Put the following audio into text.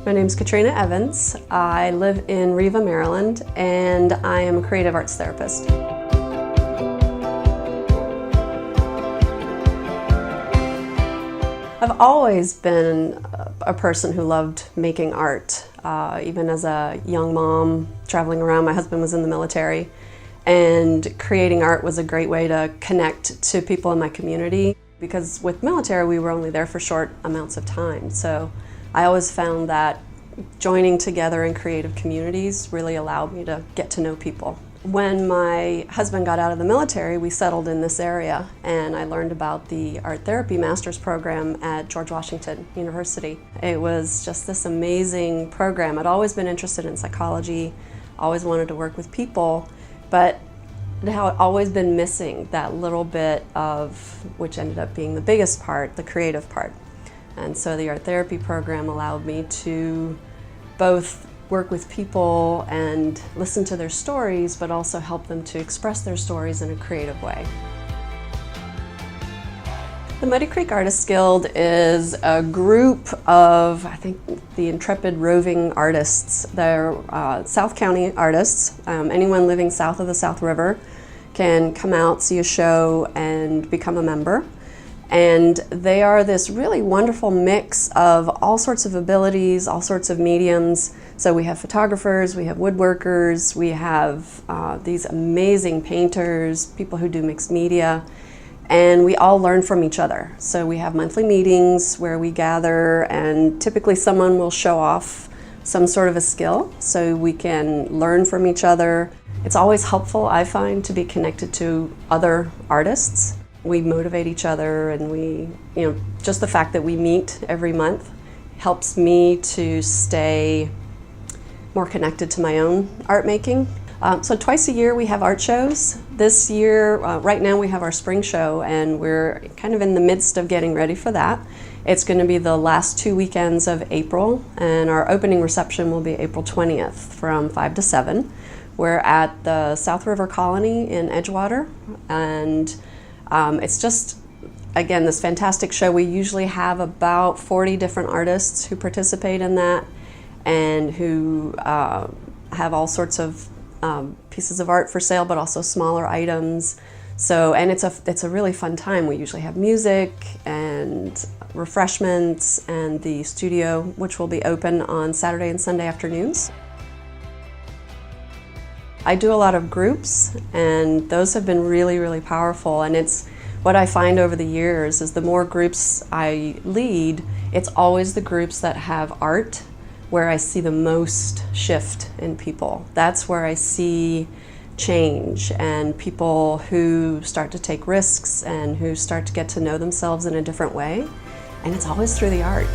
My name's Katerina Evens. I live in Riva, Maryland, and I am a creative arts therapist. I've always been a person who loved making art. Even as a young mom traveling around, my husband was in the military, and creating art was a great way to connect to people in my community. Because with military, we were only there for short amounts of time. So I always found that joining together in creative communities really allowed me to get to know people. When my husband got out of the military, we settled in this area, and I learned about the art therapy master's program at George Washington University. It was just this amazing program. I'd always been interested in psychology, always wanted to work with people, but I'd always been missing that little bit of, which ended up being the biggest part, the creative part. And so the art therapy program allowed me to both work with people and listen to their stories, but also help them to express their stories in a creative way. The Muddy Creek Artists Guild is a group of, I think, the intrepid roving artists. They're South County artists. Anyone living south of the South River can come out, see a show, and become a member. And they are this really wonderful mix of all sorts of abilities, all sorts of mediums. So we have photographers, we have woodworkers, we have these amazing painters, people who do mixed media, and we all learn from each other. So we have monthly meetings where we gather, and typically someone will show off some sort of a skill so we can learn from each other. It's always helpful, I find, to be connected to other artists. We motivate each other, and just the fact that we meet every month helps me to stay more connected to my own art making. So twice a year we have art shows. This year, right now we have our spring show, and we're kind of in the midst of getting ready for that. It's going to be the last 2 weekends of April, and our opening reception will be April 20th from 5 to 7. We're at the South River Colony in Edgewater, and it's just, again, this fantastic show. We usually have about 40 different artists who participate in that and who have all sorts of pieces of art for sale, but also smaller items. So, and it's a really fun time. We usually have music and refreshments, and the studio, which will be open on Saturday and Sunday afternoons. I do a lot of groups, and those have been really, really powerful. And it's what I find over the years is the more groups I lead, it's always the groups that have art where I see the most shift in people. That's where I see change, and people who start to take risks and who start to get to know themselves in a different way. And it's always through the art.